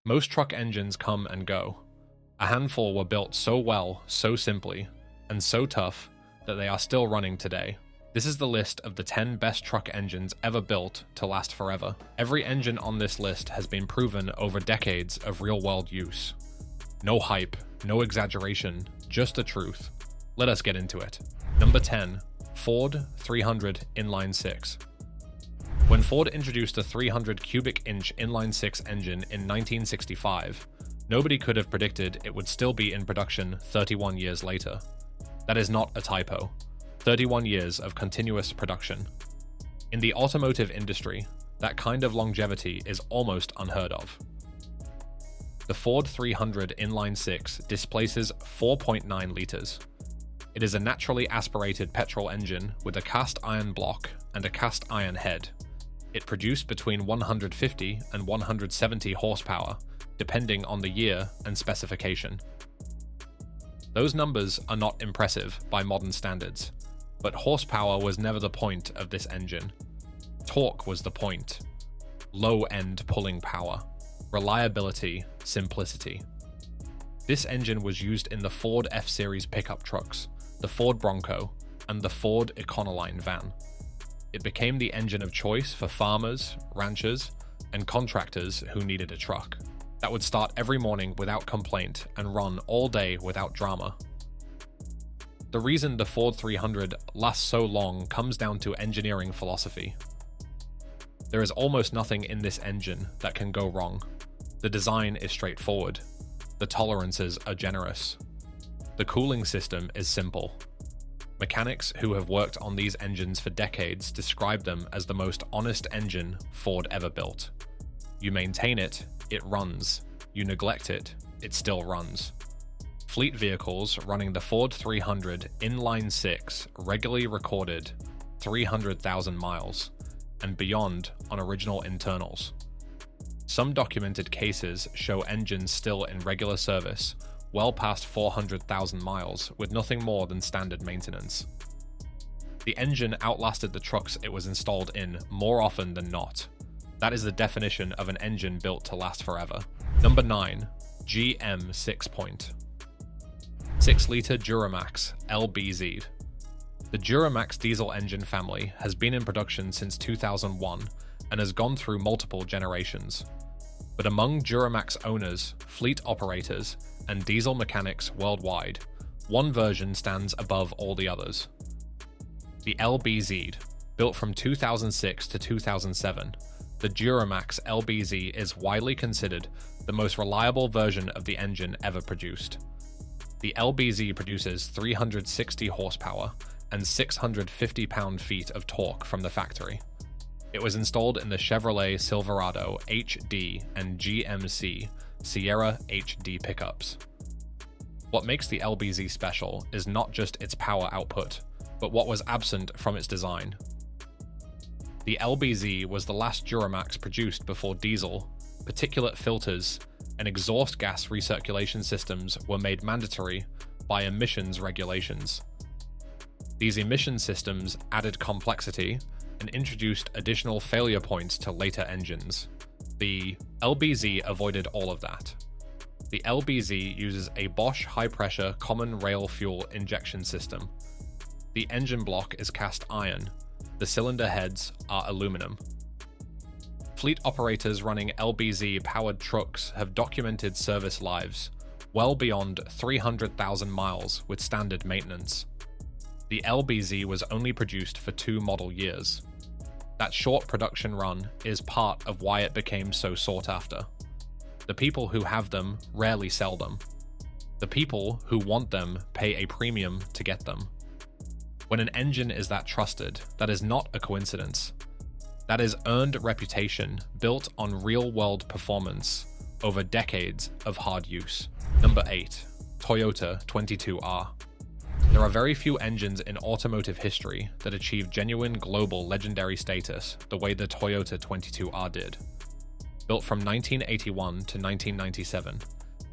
Most truck engines come and go. A handful were built so well, so simply, and so tough that they are still running today. This is the list of the 10 best truck engines ever built to last forever. Every engine on this list has been proven over decades of real-world use. No hype, no exaggeration, just the truth. Let us get into it. Number 10. Ford 300 Inline-Six. When Ford introduced the 300 cubic inch Inline-Six engine in 1965, nobody could have predicted it would still be in production 31 years later. That is not a typo. 31 years of continuous production. In the automotive industry, that kind of longevity is almost unheard of. The Ford 300 Inline-Six displaces 4.9 liters. It is a naturally aspirated petrol engine with a cast iron block and a cast iron head. It produced between 150 and 170 horsepower, depending on the year and specification. Those numbers are not impressive by modern standards, but horsepower was never the point of this engine. Torque was the point. Low-end pulling power, reliability, simplicity. This engine was used in the Ford F-Series pickup trucks, the Ford Bronco, and the Ford Econoline van. It became the engine of choice for farmers, ranchers, and contractors who needed a truck that would start every morning without complaint and run all day without drama. The reason the Ford 300 lasts so long comes down to engineering philosophy. There is almost nothing in this engine that can go wrong. The design is straightforward. The tolerances are generous. The cooling system is simple. Mechanics who have worked on these engines for decades describe them as the most honest engine Ford ever built. You maintain it, it runs. You neglect it, it still runs. Fleet vehicles running the Ford 300 Inline-Six regularly recorded 300,000 miles and beyond on original internals. Some documented cases show engines still in regular service, well past 400,000 miles with nothing more than standard maintenance. The engine outlasted the trucks it was installed in more often than not. That is the definition of an engine built to last forever. Number 9. GM 6-point. 6-liter Duramax LBZ. The Duramax diesel engine family has been in production since 2001 and has gone through multiple generations. But among Duramax owners, fleet operators, and diesel mechanics worldwide, one version stands above all the others. The LBZ, built from 2006 to 2007, the Duramax LBZ is widely considered the most reliable version of the engine ever produced. The LBZ produces 360 horsepower and 650 pound-feet of torque from the factory. It was installed in the Chevrolet Silverado HD and GMC Sierra HD pickups. What makes the LBZ special is not just its power output, but what was absent from its design. The LBZ was the last Duramax produced before diesel, particulate filters, and exhaust gas recirculation systems were made mandatory by emissions regulations. These emission systems added complexity and introduced additional failure points to later engines. The LBZ avoided all of that. The LBZ uses a Bosch high-pressure common rail fuel injection system. The engine block is cast iron. The cylinder heads are aluminum. Fleet operators running LBZ-powered trucks have documented service lives well beyond 300,000 miles with standard maintenance. The LBZ was only produced for 2 model years. That short production run is part of why it became so sought after. The people who have them rarely sell them. The people who want them pay a premium to get them. When an engine is that trusted, that is not a coincidence. That is earned reputation built on real-world performance over decades of hard use. Number 8. Toyota 22R. There are very few engines in automotive history that achieve genuine global legendary status the way the Toyota 22R did. Built from 1981 to 1997,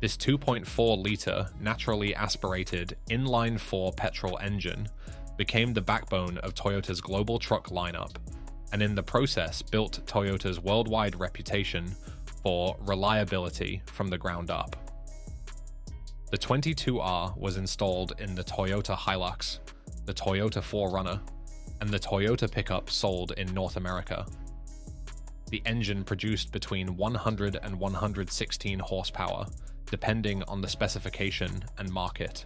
this 2.4-liter naturally aspirated inline-4 petrol engine became the backbone of Toyota's global truck lineup, and in the process built Toyota's worldwide reputation for reliability from the ground up. The 22R was installed in the Toyota Hilux, the Toyota 4Runner, and the Toyota pickup sold in North America. The engine produced between 100 and 116 horsepower, depending on the specification and market.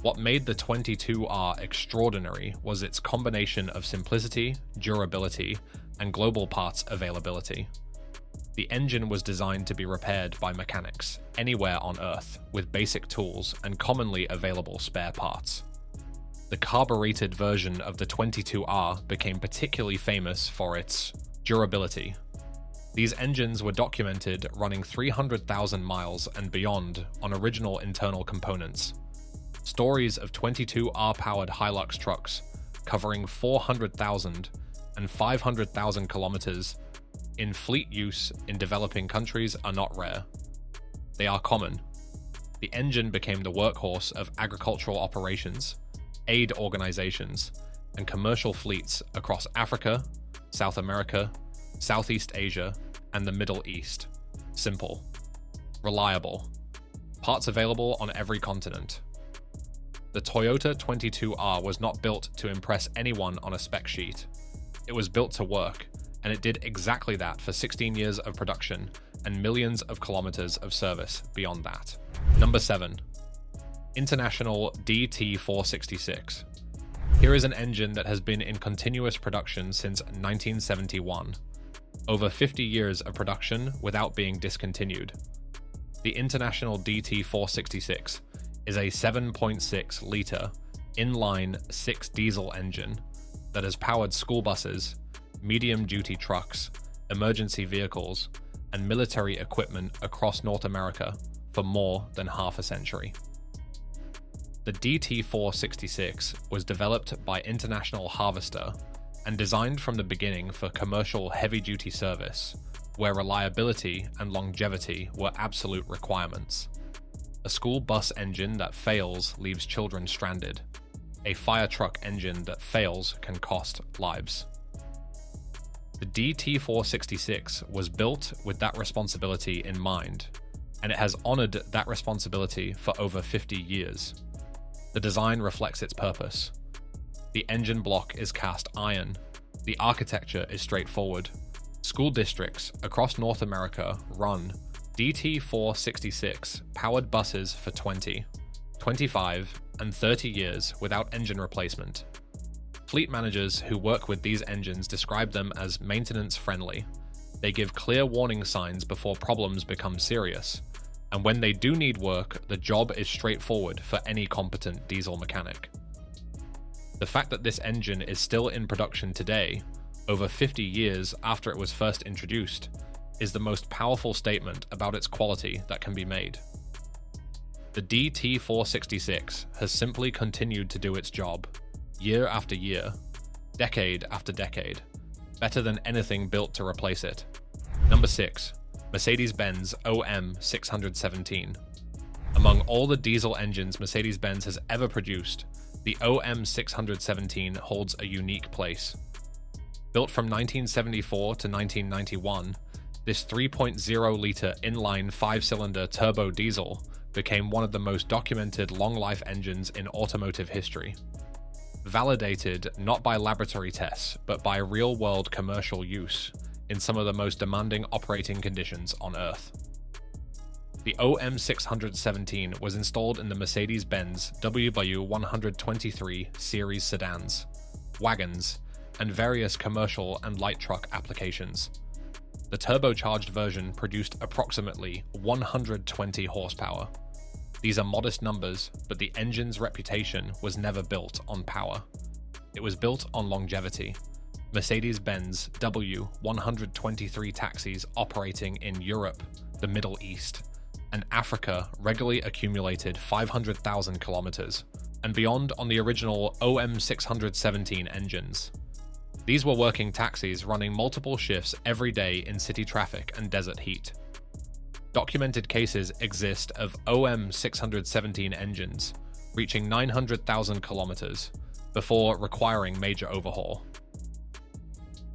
What made the 22R extraordinary was its combination of simplicity, durability, and global parts availability. The engine was designed to be repaired by mechanics anywhere on Earth with basic tools and commonly available spare parts. The carbureted version of the 22R became particularly famous for its durability. These engines were documented running 300,000 miles and beyond on original internal components. Stories of 22R-powered Hilux trucks covering 400,000 and 500,000 kilometers in fleet use in developing countries are not rare. They are common. The engine became the workhorse of agricultural operations, aid organizations, and commercial fleets across Africa, South America, Southeast Asia, and the Middle East. Simple. Reliable. Parts available on every continent. The Toyota 22R was not built to impress anyone on a spec sheet. It was built to work, and it did exactly that for 16 years of production and millions of kilometers of service beyond that. Number 7. International DT466. Here is an engine that has been in continuous production since 1971. Over 50 years of production without being discontinued. The International DT466 is a 7.6-liter inline-six diesel engine that has powered school buses, medium-duty trucks, emergency vehicles, and military equipment across North America for more than half a century. The DT466 was developed by International Harvester and designed from the beginning for commercial heavy-duty service, where reliability and longevity were absolute requirements. A school bus engine that fails leaves children stranded. A fire truck engine that fails can cost lives. The DT466 was built with that responsibility in mind, and it has honored that responsibility for over 50 years. The design reflects its purpose. The engine block is cast iron. The architecture is straightforward. School districts across North America run DT466 powered buses for 20, 25, and 30 years without engine replacement. Fleet managers who work with these engines describe them as maintenance-friendly. They give clear warning signs before problems become serious, and when they do need work, the job is straightforward for any competent diesel mechanic. The fact that this engine is still in production today, over 50 years after it was first introduced, is the most powerful statement about its quality that can be made. The DT466 has simply continued to do its job, year after year, decade after decade, better than anything built to replace it. Number 6. Mercedes-Benz OM617. Among all the diesel engines Mercedes-Benz has ever produced, the OM617 holds a unique place. Built from 1974 to 1991, this 3.0-liter inline 5-cylinder turbo diesel became one of the most documented long-life engines in automotive history. Validated not by laboratory tests, but by real-world commercial use in some of the most demanding operating conditions on Earth. The OM617 was installed in the Mercedes-Benz W123 series sedans, wagons, and various commercial and light truck applications. The turbocharged version produced approximately 120 horsepower. These are modest numbers, but the engine's reputation was never built on power. It was built on longevity. Mercedes-Benz W123 taxis operating in Europe, the Middle East, and Africa regularly accumulated 500,000 kilometers, and beyond on the original OM617 engines. These were working taxis running multiple shifts every day in city traffic and desert heat. Documented cases exist of OM617 engines reaching 900,000 kilometers before requiring major overhaul.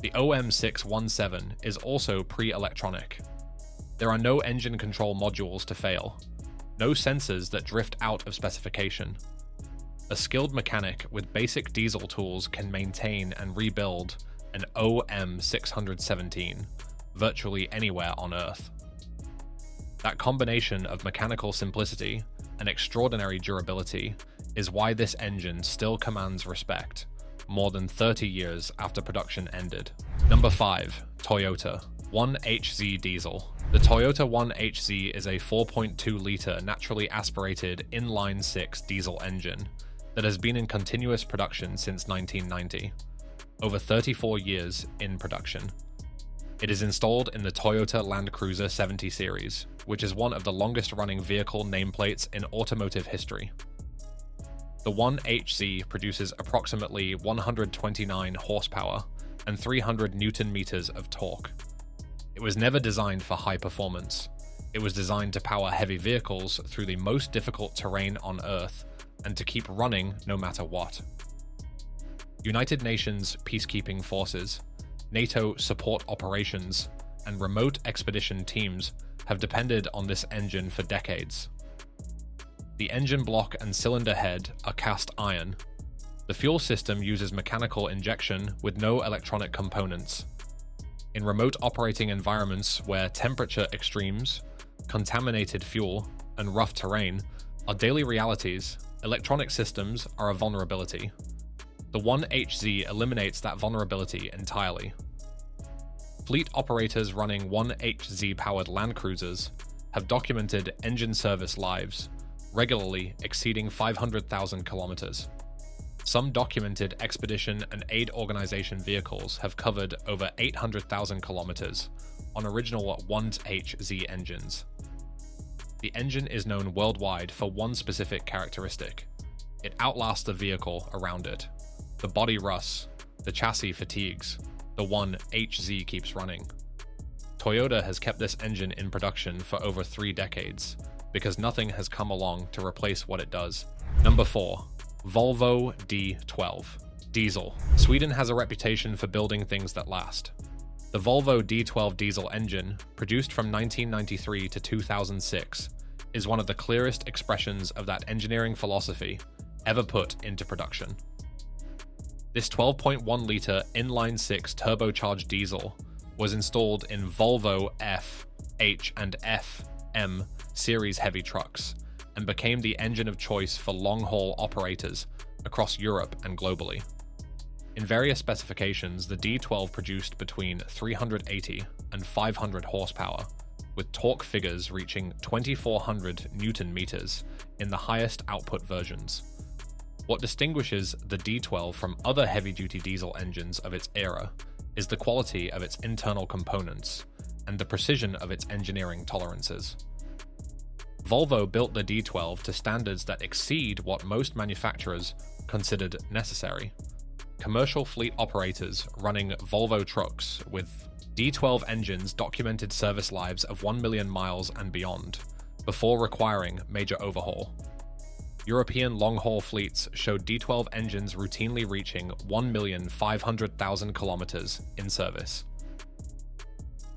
The OM617 is also pre-electronic. There are no engine control modules to fail, no sensors that drift out of specification. A skilled mechanic with basic diesel tools can maintain and rebuild an OM617 virtually anywhere on Earth. That combination of mechanical simplicity and extraordinary durability is why this engine still commands respect more than 30 years after production ended. Number 5. Toyota 1HZ Diesel. The Toyota 1HZ is a 4.2-litre naturally aspirated inline-six diesel engine that has been in continuous production since 1990, over 34 years in production. It is installed in the Toyota Land Cruiser 70 series, which is one of the longest-running vehicle nameplates in automotive history. The 1HZ produces approximately 129 horsepower and 300 Newton-meters of torque. It was never designed for high performance. It was designed to power heavy vehicles through the most difficult terrain on Earth and to keep running no matter what. United Nations peacekeeping forces, NATO support operations, and remote expedition teams have depended on this engine for decades. The engine block and cylinder head are cast iron. The fuel system uses mechanical injection with no electronic components. In remote operating environments where temperature extremes, contaminated fuel, and rough terrain are daily realities, electronic systems are a vulnerability. The 1HZ eliminates that vulnerability entirely. Fleet operators running 1HZ-powered Land Cruisers have documented engine service lives, regularly exceeding 500,000 kilometers. Some documented expedition and aid organization vehicles have covered over 800,000 kilometers on original 1HZ engines. The engine is known worldwide for one specific characteristic. It outlasts the vehicle around it. The body rusts, the chassis fatigues, the 1HZ keeps running. Toyota has kept this engine in production for over 3 decades, because nothing has come along to replace what it does. Number 4. Volvo D12 Diesel. Sweden has a reputation for building things that last. The Volvo D12 diesel engine, produced from 1993 to 2006, is one of the clearest expressions of that engineering philosophy ever put into production. This 12.1-litre inline-six turbocharged diesel was installed in Volvo F, H, and F/M series heavy trucks and became the engine of choice for long-haul operators across Europe and globally. In various specifications, the D12 produced between 380 and 500 horsepower, with torque figures reaching 2,400 Newton-meters in the highest output versions. What distinguishes the D12 from other heavy-duty diesel engines of its era is the quality of its internal components and the precision of its engineering tolerances. Volvo built the D12 to standards that exceed what most manufacturers considered necessary. Commercial fleet operators running Volvo trucks with D12 engines documented service lives of 1 million miles and beyond, before requiring major overhaul. European long-haul fleets showed D12 engines routinely reaching 1,500,000 kilometers in service.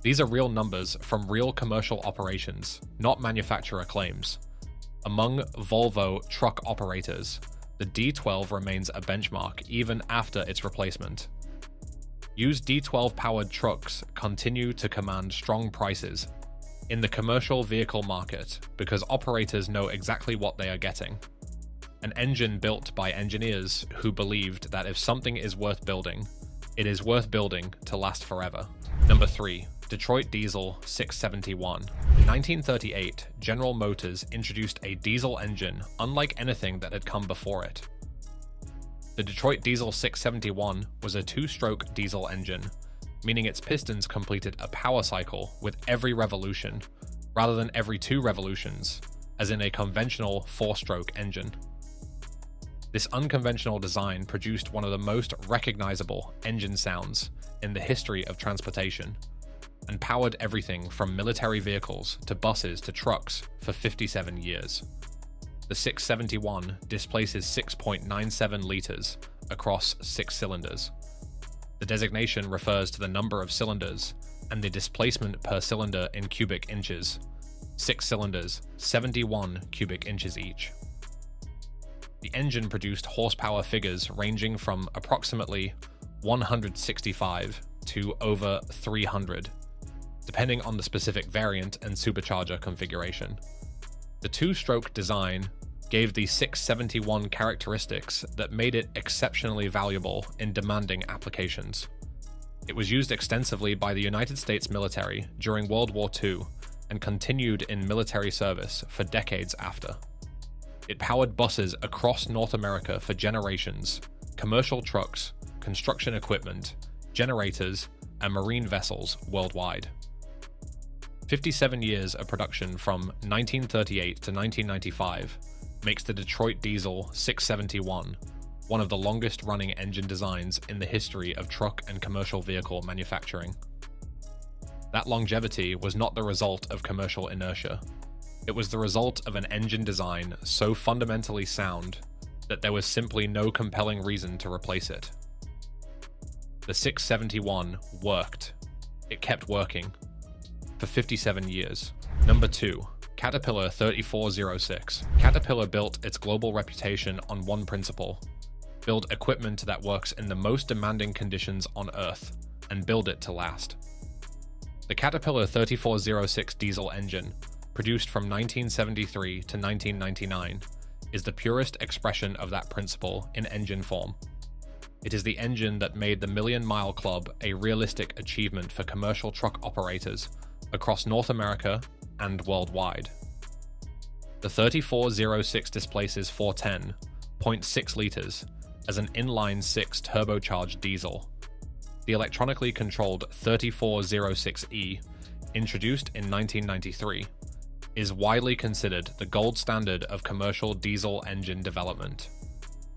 These are real numbers from real commercial operations, not manufacturer claims. Among Volvo truck operators, the D12 remains a benchmark even after its replacement. Used D12-powered trucks continue to command strong prices in the commercial vehicle market because operators know exactly what they are getting. An engine built by engineers who believed that if something is worth building, it is worth building to last forever. Number 3. Detroit Diesel 671. In 1938, General Motors introduced a diesel engine unlike anything that had come before it. The Detroit Diesel 671 was a 2-stroke diesel engine, meaning its pistons completed a power cycle with every revolution, rather than every 2 revolutions, as in a conventional 4-stroke engine. This unconventional design produced one of the most recognizable engine sounds in the history of transportation, and powered everything from military vehicles to buses to trucks for 57 years. The 671 displaces 6.97 liters across 6 cylinders. The designation refers to the number of cylinders and the displacement per cylinder in cubic inches. 6 cylinders, 71 cubic inches each. The engine produced horsepower figures ranging from approximately 165 to over 300, depending on the specific variant and supercharger configuration. The two-stroke design gave the 671 characteristics that made it exceptionally valuable in demanding applications. It was used extensively by the United States military during World War II and continued in military service for decades after. It powered buses across North America for generations, commercial trucks, construction equipment, generators, and marine vessels worldwide. 57 years of production from 1938 to 1995 makes the Detroit Diesel 671 one of the longest-running engine designs in the history of truck and commercial vehicle manufacturing. That longevity was not the result of commercial inertia. It was the result of an engine design so fundamentally sound that there was simply no compelling reason to replace it. The 671 worked. It kept working. For 57 years. Number 2. Caterpillar 3406. Caterpillar built its global reputation on one principle: build equipment that works in the most demanding conditions on Earth, and build it to last. The Caterpillar 3406 diesel engine, produced from 1973 to 1999, is the purest expression of that principle in engine form. It is the engine that made the Million Mile Club a realistic achievement for commercial truck operators across North America and worldwide. The 3406 displaces 410.6 liters as an inline-six turbocharged diesel. The electronically controlled 3406E, introduced in 1993, is widely considered the gold standard of commercial diesel engine development.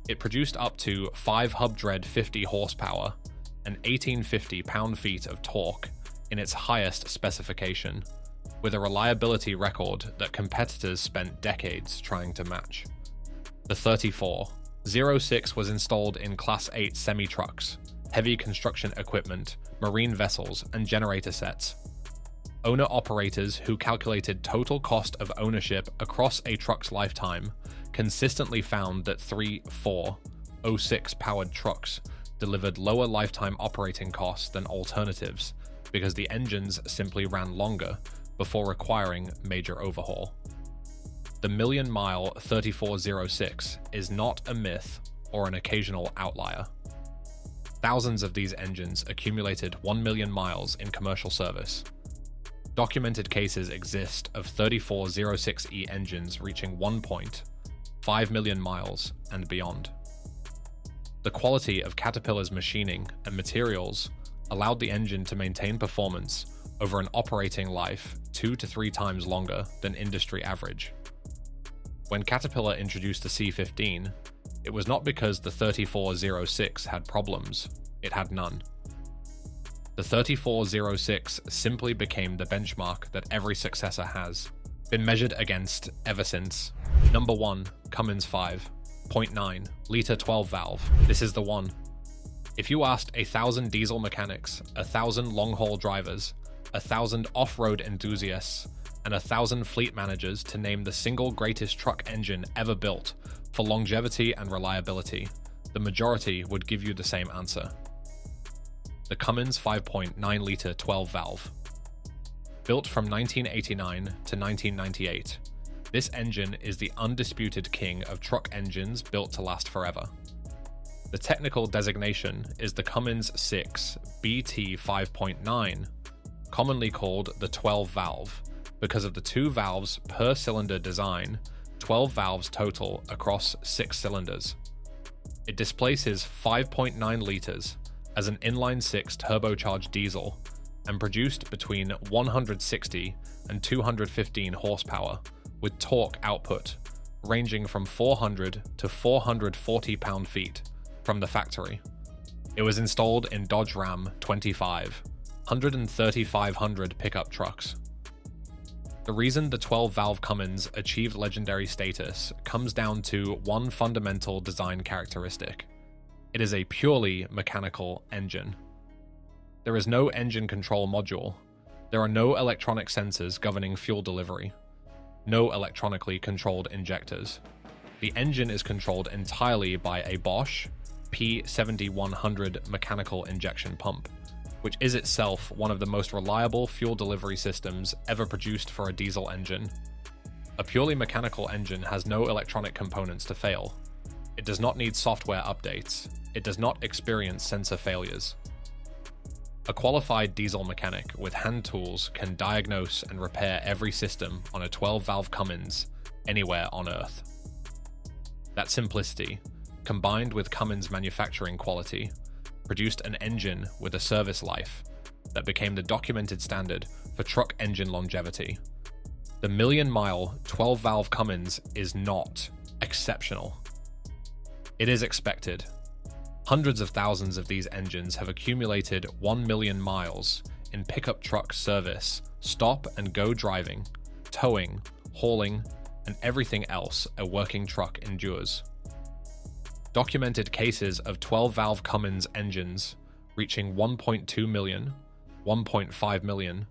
It produced up to 5 Hubdread 50 horsepower and 1850 pound-feet of torque in its highest specification, with a reliability record that competitors spent decades trying to match. The 3406 was installed in Class 8 semi-trucks, heavy construction equipment, marine vessels, and generator sets. Owner-operators who calculated total cost of ownership across a truck's lifetime consistently found that 3406-powered trucks delivered lower lifetime operating costs than alternatives because the engines simply ran longer before requiring major overhaul. The Million Mile 3406 is not a myth or an occasional outlier. Thousands of these engines accumulated 1 million miles in commercial service. Documented cases exist of 3406E engines reaching 1.5 million miles and beyond. The quality of Caterpillar's machining and materials allowed the engine to maintain performance over an operating life 2 to 3 times longer than industry average. When Caterpillar introduced the C15, it was not because the 3406 had problems, it had none. The 3406 simply became the benchmark that every successor has been measured against ever since. Number 1, Cummins 5.9 liter 12 valve. This is the one. If you asked 1,000 diesel mechanics, 1,000 long-haul drivers, 1,000 off-road enthusiasts, and 1,000 fleet managers to name the single greatest truck engine ever built for longevity and reliability, the majority would give you the same answer. The Cummins 5.9 liter 12 valve. Built from 1989 to 1998, this engine is the undisputed king of truck engines built to last forever. The technical designation is the Cummins 6 BT 5.9, commonly called the 12 valve, because of the 2 valves per cylinder design, 12 valves total across 6 cylinders. It displaces 5.9 liters as an inline-six turbocharged diesel and produced between 160 and 215 horsepower, with torque output ranging from 400 to 440 pound-feet from the factory. It was installed in Dodge Ram 25, 13500 pickup trucks. The reason the 12-valve Cummins achieved legendary status comes down to one fundamental design characteristic. It is a purely mechanical engine. There is no engine control module. There are no electronic sensors governing fuel delivery. No electronically controlled injectors. The engine is controlled entirely by a Bosch P7100 mechanical injection pump, which is itself one of the most reliable fuel delivery systems ever produced for a diesel engine. A purely mechanical engine has no electronic components to fail. It does not need software updates. It does not experience sensor failures. A qualified diesel mechanic with hand tools can diagnose and repair every system on a 12-valve Cummins anywhere on Earth. That simplicity, combined with Cummins' manufacturing quality, produced an engine with a service life that became the documented standard for truck engine longevity. The million-mile 12-valve Cummins is not exceptional. It is expected. Hundreds of thousands of these engines have accumulated 1 million miles in pickup truck service, stop and go driving, towing, hauling, and everything else a working truck endures. Documented cases of 12-valve Cummins engines reaching 1.2 million, 1.5 million,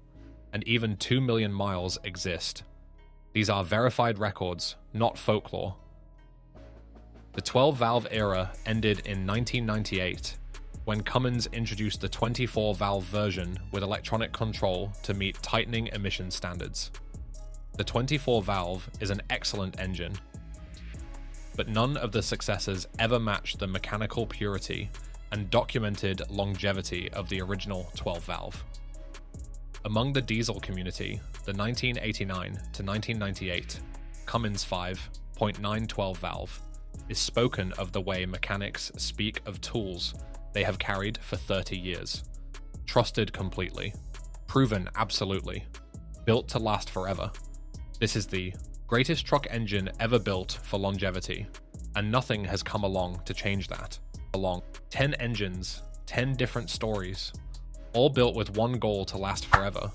and even 2 million miles exist. These are verified records, not folklore. The 12-valve era ended in 1998, when Cummins introduced the 24-valve version with electronic control to meet tightening emission standards. The 24-valve is an excellent engine, but none of the successors ever matched the mechanical purity and documented longevity of the original 12-valve. Among the diesel community, the 1989 to 1998 Cummins 5.9 12-valve is spoken of the way mechanics speak of tools they have carried for 30 years. Trusted completely. Proven absolutely. Built to last forever. This is the greatest truck engine ever built for longevity, and nothing has come along to change that. 10 engines, 10 different stories, all built with one goal to last forever,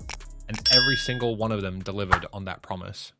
and every single one of them delivered on that promise.